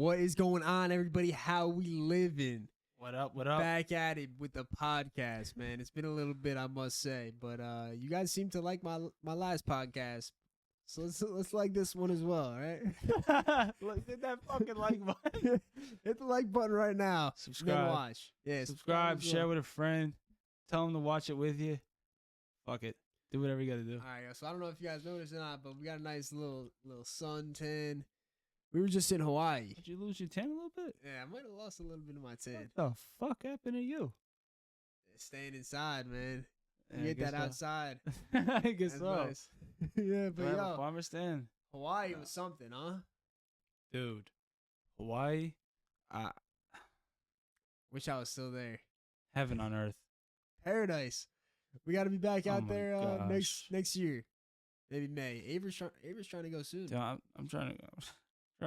What is going on, everybody? How we living? What up? What up? Back at it with the podcast, man. It's been a little bit, I must say, but you guys seem to like my last podcast, so let's like this one as well, all right? Look, hit that fucking like button. Hit the like button right now. Subscribe. Then watch. Yeah, Subscribe. as well. Share with a friend. Tell them to watch it with you. Fuck it. Do whatever you gotta do. All right, so I don't know if you guys noticed or not, but we got a nice little suntan. We were just in Hawaii. Did you lose your tan a little bit? Yeah, I might have lost a little bit of my tan. What the fuck happened to you? Staying inside, man. Yeah, You I get guess that so. outside. I guess That's so. nice. Yeah, but Have a yo, farmer stand. Hawaii was something, huh? Dude. Hawaii. Wish I was still there. Heaven on earth. Paradise. We got to be back Oh out my there gosh. next year, maybe May. Avery's trying to go soon. Dude, I'm trying to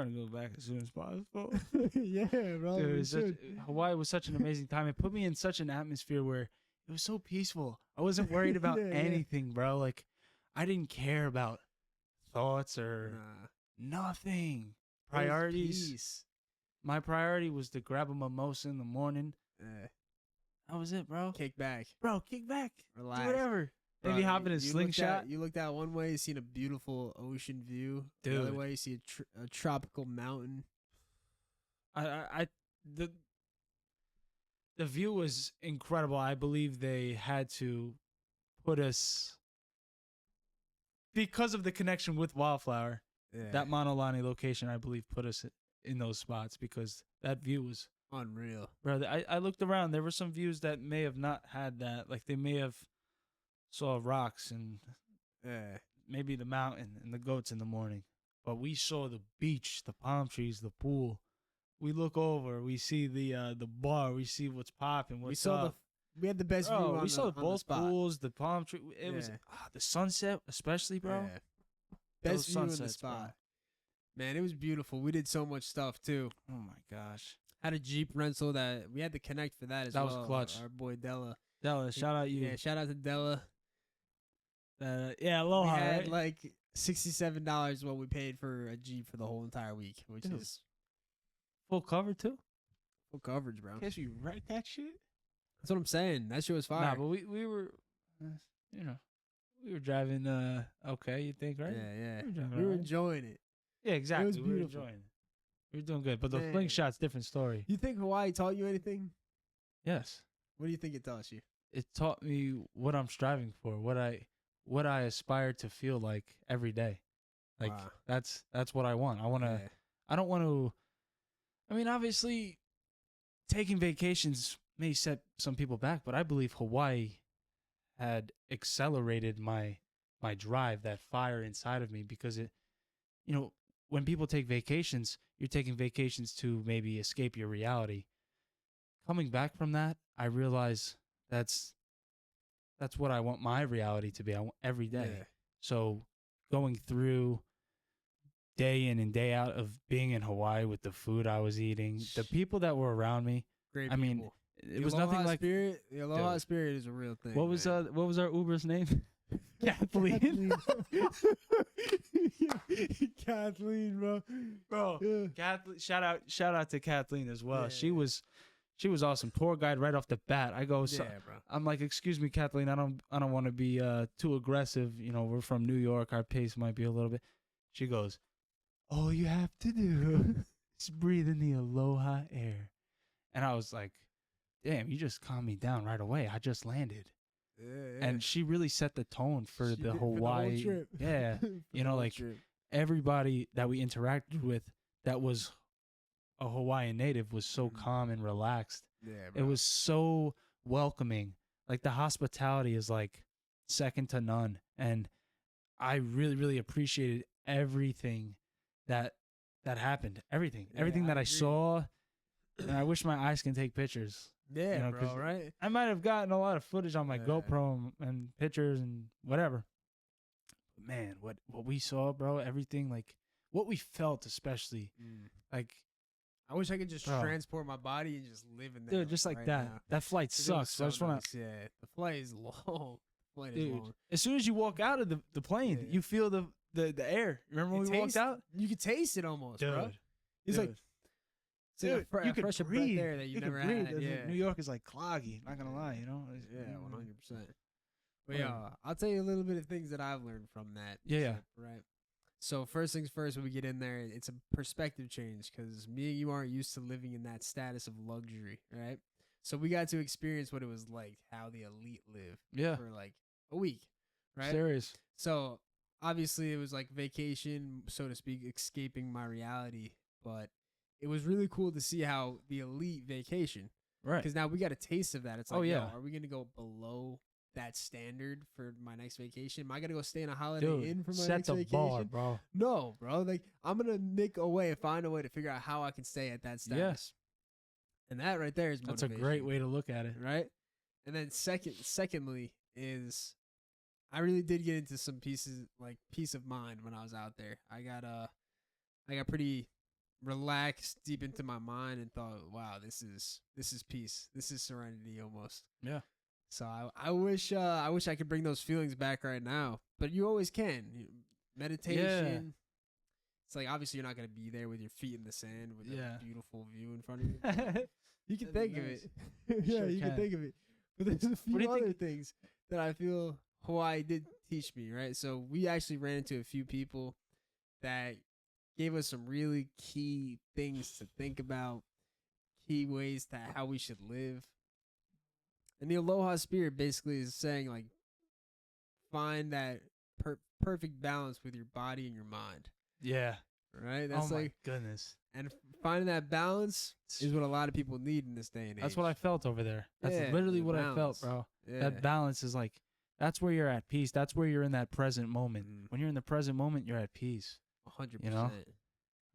go back as soon as possible. Yeah, bro. Dude, we it's should. Hawaii was such an amazing time. It put me in such an atmosphere where it was so peaceful. I wasn't worried about Yeah, yeah. anything, bro. Like, I didn't care about thoughts or Nah. nothing. It was Priorities. peace. My priority was to grab a mimosa in the morning. That was it, bro. Kick back. Bro, kick back. Relax. Do whatever. Bro, Maybe hop in a you looked slingshot. You looked out one way, you seen a beautiful ocean view. The other Dude. way, you see a tropical mountain. The view was incredible. I believe they had to put us because of the connection with Wildflower. Yeah. That Monolani location, I believe, put us in those spots because that view was, unreal. brother. I looked around. There were some views that may have not had that. Like they may have saw rocks and Yeah. maybe the mountain and the goats in the morning, but we saw the beach, the palm trees, the pool. We look over, we see the bar, we see what's popping. What's We saw up. we had the best view Bro, on we saw on the both spot. pools, the palm tree. It was Yeah. the sunset, especially, bro. Yeah. Those Best view in the sunsets, bro. spot. Man, it was beautiful. We did so much stuff too. Oh my gosh, Had a Jeep rental that we had to connect for that as That well. was clutch. Our boy Della. Della, shout out you. Yeah, shout out to Della. Yeah, We aloha, had right? like $67 what we paid for a Jeep for the whole entire week, which Dude. is Full cover too. full coverage, bro. In case we wreck that shit. That's what I'm saying. That shit was fire. Nah, but we were, we were driving. Okay, you think, right? Yeah, We were driving we were alright. enjoying it. Yeah, exactly. was We were beautiful. enjoying it. We were doing good, but the Man. slingshot's different story. You think Hawaii taught you anything? Yes. What do you think it taught you? It taught me what I'm striving for, what I aspire to feel like every day. Like Wow. that's what I want. I want to Yeah. I don't want to I mean, obviously taking vacations may set some people back, but I believe Hawaii had accelerated my drive, that fire inside of me, because it, when people take vacations, you're taking vacations to maybe escape your reality. Coming back from that, I realize that's what I want my reality to be. I want every day. Yeah. So going through day in and day out of being in Hawaii with the food I was eating, the people that were around me, Great I mean, people. it was nothing like. spirit. The aloha Dude. spirit is a real thing. What was man. what was our Uber's name? Kathleen. Kathleen, bro. Bro, Yeah. Kathleen. Shout out to Kathleen as well. Yeah, She yeah. was awesome. Tour guide right off the bat. I go, Yeah, bro. I'm like, excuse me, Kathleen. I don't want to be too aggressive. We're from New York. Our pace might be a little bit. She goes, all you have to do is breathe in the aloha air. And I was like, damn, you just calmed me down right away. I just landed. Yeah, And she really set the tone for She the did whole Hawaii. trip. Yeah. For the whole like, trip. Everybody that we interacted with that was a Hawaiian native was so Mhm. calm and relaxed. Yeah, It bro. was so welcoming. Like the hospitality is like second to none. And I really, really appreciated everything that happened. Everything. Yeah, Everything I that I agree. saw. And I wish my eyes can take pictures. Yeah, you know, 'cause bro. Right. I might have gotten a lot of footage on my Yeah. GoPro and pictures and whatever. But man, what we saw, bro, everything, like what we felt, especially, like, I wish I could just Bro. transport my body and just live in there. dude, just like right that. now. That flight 'Cause it was sucks. So I just want to, Yeah, the flight is long. The flight is dude. long. As soon as you walk out of the plane, Yeah. you feel the air. Remember when It we walked tastes- out, You could taste it almost, dude? bro. It's like It's like Dude, you a could fresh breath breathe. there that you could never breathe. had. Yeah. New York is like cloggy. Not gonna lie, you know. Yeah, 100%. But Whatever. yeah, I'll tell you a little bit of things that I've learned from that. Yeah. trip, right. So first things first, when we get in there, it's a perspective change because me and you aren't used to living in that status of luxury, right? So we got to experience what it was like, how the elite live Yeah. for like a week, right? Serious. So obviously it was like vacation, so to speak, escaping my reality. But it was really cool to see how the elite vacation, Right. because now we got a taste of that. It's like, Oh, yeah. yo, are we gonna go below that standard for my next vacation? Am I gonna go stay in a Holiday Dude, Inn for my set next the vacation? bar, bro. No, bro. Like I'm gonna find a way to figure out how I can stay at that status. And that right there is That's a motivation, great way to look at it. right? And then secondly is I really did get into some peace of mind when I was out there. I got pretty relaxed deep into my mind and thought, wow, this is peace. This is serenity almost. Yeah. So I wish I could bring those feelings back right now, but you always can. Meditation. It's like obviously you're not gonna be there with your feet in the sand with Yeah. a beautiful view in front of you. You can That'd be think of nice. it. Yeah, Sure you can can. think of it. But there's a What do few you think- other things that I feel Hawaii did teach me, right? So we actually ran into a few people that gave us some really key things to think about, key ways to how we should live. And the Aloha spirit basically is saying, like, find that perfect balance with your body and your mind, Yeah. right? That's Oh my like, goodness. and finding that balance is what a lot of people need in this day and age. That's what I felt over there. That's Yeah, literally the what I felt, balance. bro. Yeah. That balance is like, that's where you're at peace. That's where you're in that present moment. Mhm. When you're in the present moment, you're at peace. 100%. you know?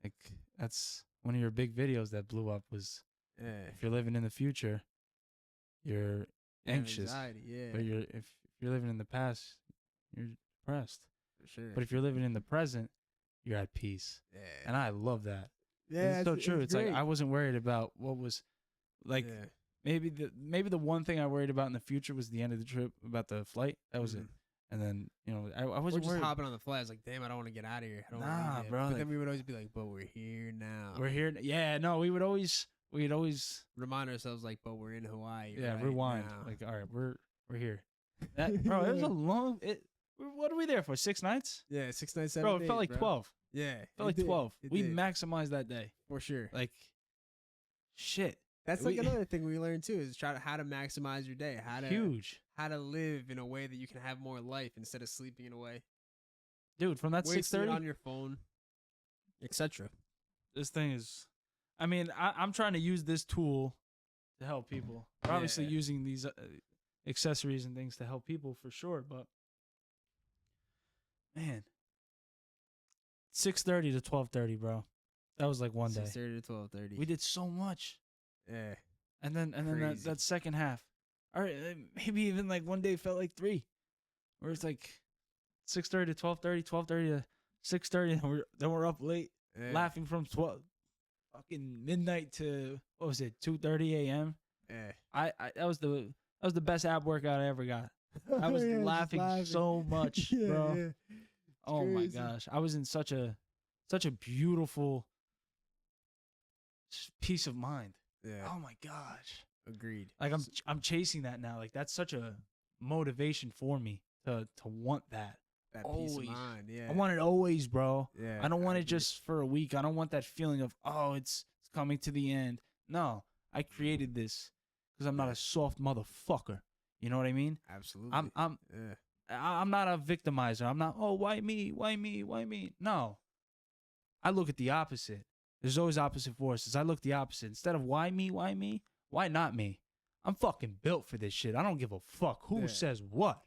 Like, that's one of your big videos that blew up was, Yeah. if you're living in the future, you're You have anxious. anxiety, yeah. But if you're living in the past, you're depressed. for sure. But if you're living in the present, you're at peace. yeah. And I love that. Yeah, It's so true. It's like great. I wasn't worried about what was like Yeah. maybe the one thing I worried about in the future was the end of the trip about the flight. That was it. Mhm. And then, I We're wasn't just worried. hopping on the flight. I was like, damn, I don't want to get out of here. I don't wanna Nah, leave yet. bro, But like- then we would always be like, but we're here now. We're here. Yeah, no, we'd always Remind ourselves, like, but we're in Hawaii. yeah, right rewind. now. Like, all right, we're here. That bro, it was a long what are we there for? 6 nights? yeah, 6 nights, 7 Bro, days, it felt like bro. 12. Yeah, It felt like 12. We maximized that day. for sure. Like shit. That's like we- another thing we learned too is how to maximize your day, Huge. how to live in a way that you can have more life instead of sleeping in a way. Dude, from that Wasting it 6:30 on your phone, etc. this thing is I mean, I'm trying to use this tool to help people. We're obviously Yeah. using these accessories and things to help people for sure, but man, 6:30 to 12:30, bro. That was like one day. 6:30 to 12:30. We did so much. Yeah. And then Crazy. that second half. All right, maybe even like one day felt like 3. Where it's like 6:30 to 12:30, 12:30 to 6:30, and we're up late Yeah. laughing from 12 fucking midnight to what was it, 2:30 a.m. Yeah. I that was the best ab workout I ever got. I was Yeah, just laughing so much, Yeah, bro. yeah. Oh my crazy. gosh, I was in such a beautiful peace of mind. Yeah. Oh my gosh, Agreed. like I'm chasing that now. Like that's such a motivation for me to want that. That peace of always. mind. Yeah. I want it always, bro. Yeah. I don't want it agree. just for a week. I don't want that feeling of, oh, it's coming to the end. No, I created this because I'm not Yeah. a soft motherfucker. You know what I mean? Absolutely. I'm Yeah. not a victimizer. I'm not, oh, why me? Why me? Why me? No. I look at the opposite. There's always opposite forces. I look the opposite. Instead of why me? Why me? Why not me? I'm fucking built for this shit. I don't give a fuck who Yeah. says what.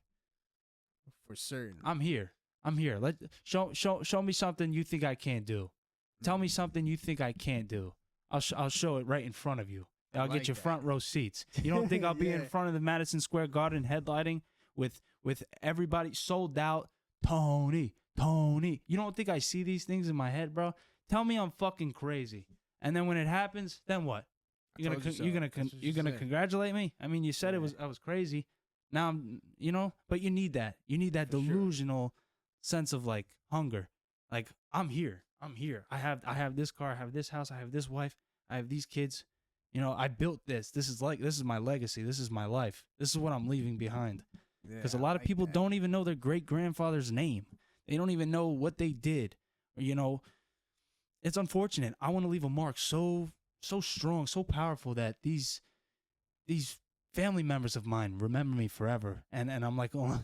For certain. I'm here. I'm here. Show me something you think I can't do. Tell me something you think I can't do. I'll show it right in front of you. I I'll like get you that. front row seats. You don't think I'll be in Yeah. front of the Madison Square Garden headlighting with everybody sold out? Tony. You don't think I see these things in my head, bro? Tell me I'm fucking crazy. And then when it happens, then what? You're told you so. gonna That's what you're you gonna said. congratulate me? I mean, you said Yeah. I was crazy. Now I'm, but you need that. You need that For sure. delusional sense of like hunger. Like I'm here. I have this car. I have this house. I have this wife. I have these kids. You know, I built this. This is my legacy. This is my life. This is what I'm leaving behind. Because Yeah, a I lot of like people that. don't even know their great grandfather's name. They don't even know what they did. You know, it's unfortunate. I want to leave a mark so strong, so powerful that these family members of mine remember me forever. And I'm like, oh,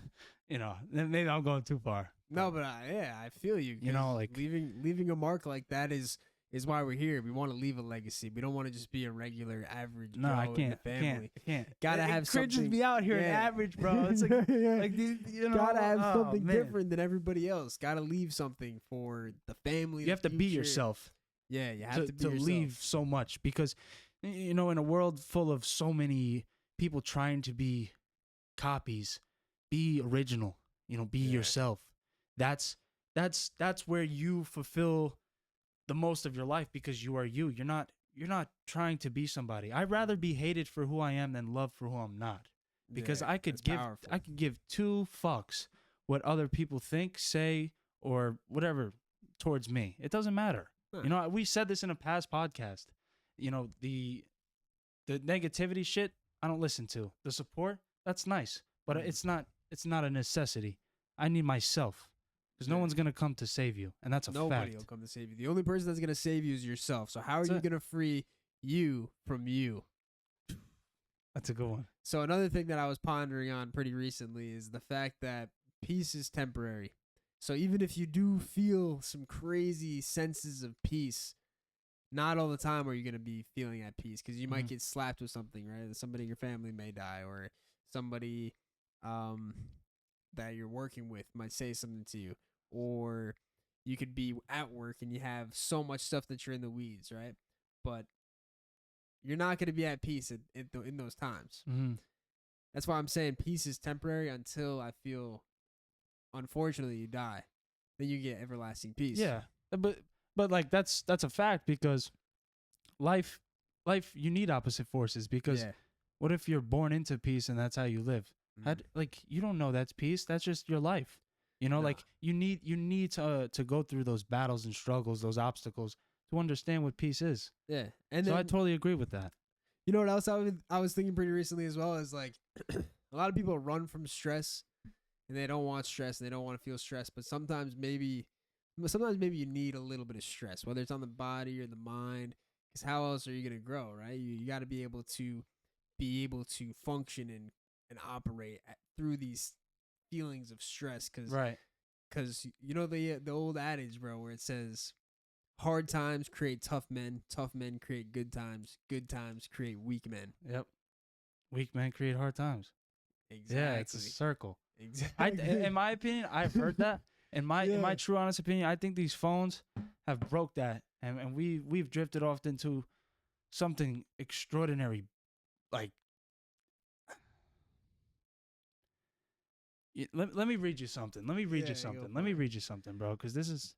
you know, maybe I'm going too far. No, but I feel you. You know, 'cause like- leaving a mark like that is why we're here. We want to leave a legacy. We don't want to just be a regular average No, Joe I in the can't. family. I can't. Gotta It have cringes something. me out here, an Yeah. average, bro. It's like, Yeah. like these, you know, Gotta have oh, something man. different than everybody else. Gotta leave something for the family. You have to the be future. yourself. Yeah, you have to be yourself. leave so much, because you know, in a world full of so many people trying to be copies, be original. You know, be Yeah. yourself. That's where you fulfill the most of your life, because you are you. You're not trying to be somebody. I'd rather be hated for who I am than loved for who I'm not. Because Yeah, I could that's powerful. give two fucks what other people think, say, or whatever towards me. It doesn't matter. Huh. You know, we said this in a past podcast. You know, the negativity shit I don't listen to. The support, that's nice, but Mhm. it's not a necessity. I need myself, because no Yeah. one's gonna come to save you, and that's a Nobody fact. will come to save you. The only person that's gonna save you is yourself. So how are That's you it. gonna free you from you? That's a good one. So another thing that I was pondering on pretty recently is the fact that peace is temporary. So even if you do feel some crazy senses of peace, not all the time are you going to be feeling at peace, because you might Mhm. get slapped with something, right? Somebody in your family may die, or somebody that you're working with might say something to you, or you could be at work and you have so much stuff that you're in the weeds, right? But you're not going to be at peace in those times. Mm-hmm. That's why I'm saying peace is temporary until I feel, unfortunately, you die. Then you get everlasting peace. Yeah, but like that's a fact, because life you need opposite forces, because Yeah. what if you're born into peace and that's how you live? Mhm. Like, you don't know that's peace. That's just your life. You know, No. like you need to go through those battles and struggles, those obstacles, to understand what peace is. Yeah. And So then, I totally agree with that. you know what else I was thinking pretty recently as well, is like a lot of people run from stress and they don't want stress and they don't want to feel stress, but sometimes maybe you need a little bit of stress, whether it's on the body or the mind, because how else are you going to grow, right? You got to be able to function and operate through these feelings of stress, Right. because you know the old adage, bro, where it says hard times create tough men create good times create weak men. Yep. Weak men create hard times. Exactly. Yeah, it's a circle. Exactly. In my opinion, I've heard that. In my Yeah. true honest opinion, I think these phones have broke that, and we've drifted off into something extraordinary, like. Let me read you something. Let me read Yeah, you go something. for Let me it. read you something, bro, because this is.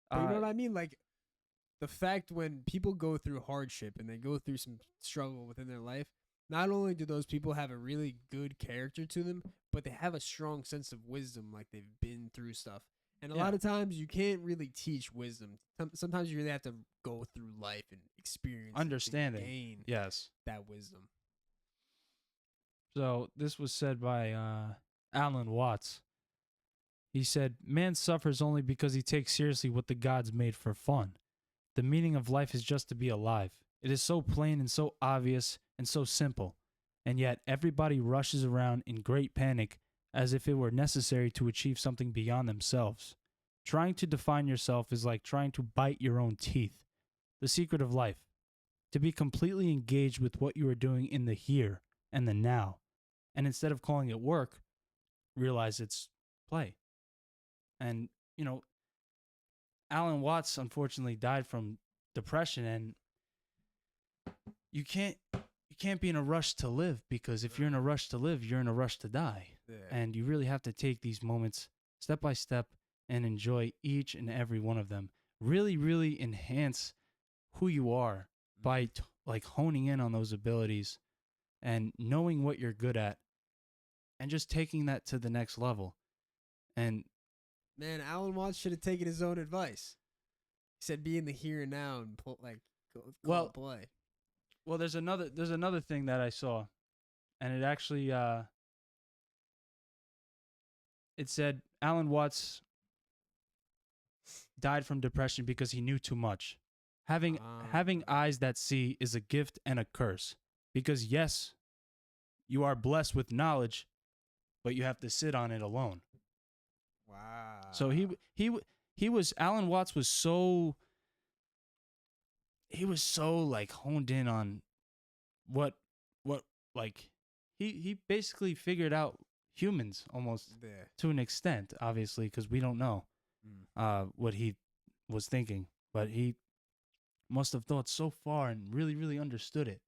But you know what I mean? Like the fact when people go through hardship and they go through some struggle within their life, not only do those people have a really good character to them, but they have a strong sense of wisdom, like they've been through stuff. And a Yeah. lot of times you can't really teach wisdom. Sometimes you really have to go through life and experience it to Understanding. gain Yes. that wisdom. So this was said by Alan Watts. He said, "Man suffers only because he takes seriously what the gods made for fun. The meaning of life is just to be alive. It is so plain and so obvious and so simple. And yet everybody rushes around in great panic as if it were necessary to achieve something beyond themselves. Trying to define yourself is like trying to bite your own teeth. The secret of life, to be completely engaged with what you are doing in the here and the now. And instead of calling it work, realize it's play." And, you know, Alan Watts unfortunately died from depression, and you can't be in a rush to live, because if you're in a rush to live, you're in a rush to die. Yeah. And you really have to take these moments step by step and enjoy each and every one of them. Really, really enhance who you are by like honing in on those abilities and knowing what you're good at and just taking that to the next level. And Man, Alan Watts should have taken his own advice. He said, "Be in the here and now and Well, play. Well, there's another thing that I saw, and it actually it said Alan Watts died from depression because he knew too much. Having eyes that see is a gift and a curse, because yes, you are blessed with knowledge, but you have to sit on it alone. Wow. So he was Alan Watts was so like honed in on what like he basically figured out humans almost Yeah. to an extent, obviously, because we don't know what he was thinking, but he must have thought so far and really understood it.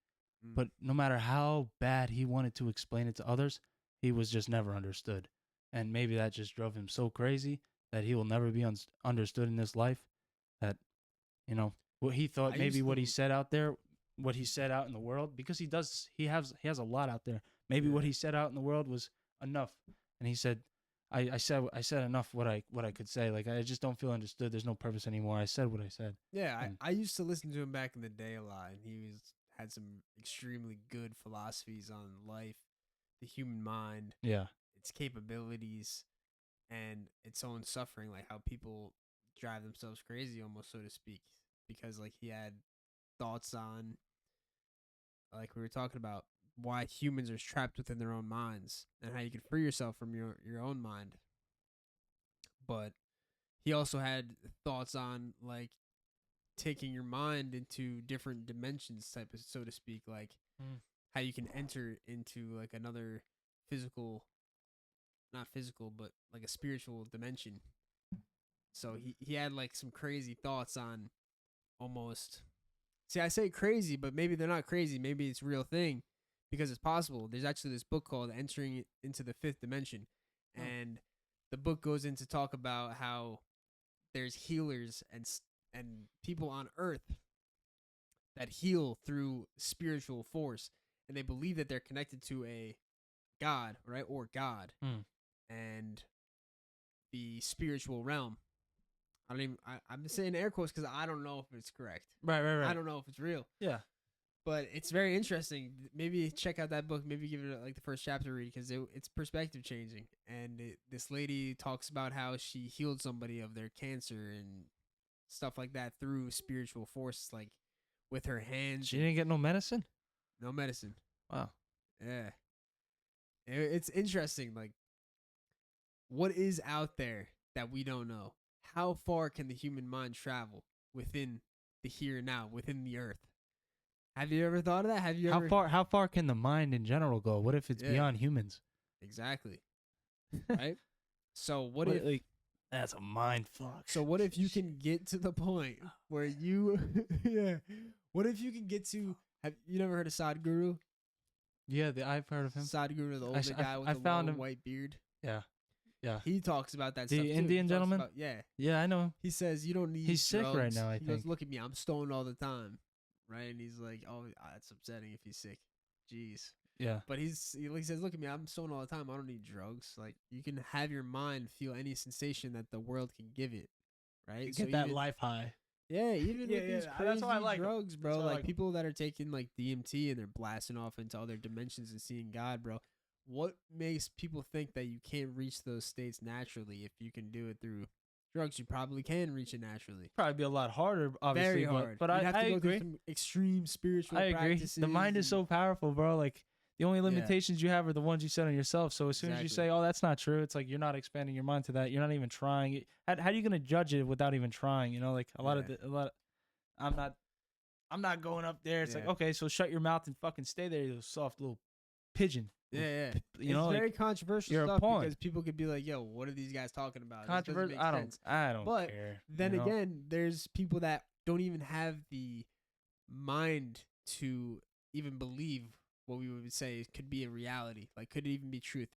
But no matter how bad he wanted to explain it to others, he was just never understood. And maybe that just drove him so crazy that he will never be understood in this life. That, you know, what he thought, maybe what he said out there, what he said out in the world, because he has a lot out there. Maybe what he said out in the world was enough. And he said, I said enough what I could say. Like, I just don't feel understood. There's no purpose anymore. I said what I said. Yeah, I used to listen to him back in the day a lot, and had some extremely good philosophies on life, the human mind, Yeah. its capabilities, and its own suffering, like how people drive themselves crazy, almost, so to speak, because like he had thoughts on, like we were talking about, why humans are trapped within their own minds and how you can free yourself from your own mind. But he also had thoughts on like taking your mind into different dimensions, type of, so to speak, like how you can enter into like another physical, not physical, but like a spiritual dimension. So he had like some crazy thoughts on almost. See, I say crazy, but maybe they're not crazy. Maybe it's a real thing because it's possible. There's actually this book called Entering into the Fifth Dimension. And the book goes into talk about how there's healers and people on Earth that heal through spiritual force, and they believe that they're connected to a God, right, or God, and the spiritual realm. I'm saying air quotes because I don't know if it's correct. Right. I don't know if it's real. Yeah. But it's very interesting. Maybe check out that book. Maybe give it like the first chapter read because it's perspective changing. And this lady talks about how she healed somebody of their cancer and stuff like that through spiritual force, like with her hands. She didn't get no medicine? No medicine. Wow. Yeah. It's interesting. Like, what is out there that we don't know? How far can the human mind travel within the here and now, within the earth? Have you ever thought of that? Have you ever? How far can the mind in general go? What if it's beyond humans? Exactly. Right? So what if like, that's a mind fuck. So what if you can get to the point where you what if you can get to, have you never heard of Sadhguru? Yeah, I've heard of him. Sadhguru, the older guy with the long white beard. Yeah. Yeah. He talks about that stuff The too. Indian gentleman? Yeah, I know him. He says you don't need He's sick right drugs. now, I He think. goes, look at me, I'm stoned all the time. Right? And he's like, oh, it's upsetting if he's sick. Jeez. Yeah. But he says, look at me, I'm stoned all the time. I don't need drugs. Like, you can have your mind feel any sensation that the world can give it. Right? Get that life high. Yeah, even with these crazy that's why I like drugs, bro. That's why I Like like people that are taking like DMT and they're blasting off into other dimensions and seeing God, bro. What makes people think that you can't reach those states naturally? If you can do it through drugs, you probably can reach it naturally. Probably be a lot harder, obviously. Very hard. But You'd I have to go agree. through some extreme spiritual I agree. practices. The mind is so powerful, bro. Like, the only limitations you have are the ones you set on yourself. So as soon as you say, oh, that's not true, it's like you're not expanding your mind to that. You're not even trying. How are you going to judge it without even trying? You know, like I'm not going up there. It's like, okay, so shut your mouth and fucking stay there, you soft little pigeon. Yeah. You know, it's very controversial you're stuff a pawn. because people could be like, yo, what are these guys talking about? Controversial? I don't but care. Then again, there's people that don't even have the mind to even believe what we would say could be a reality. Like, could it even be truth?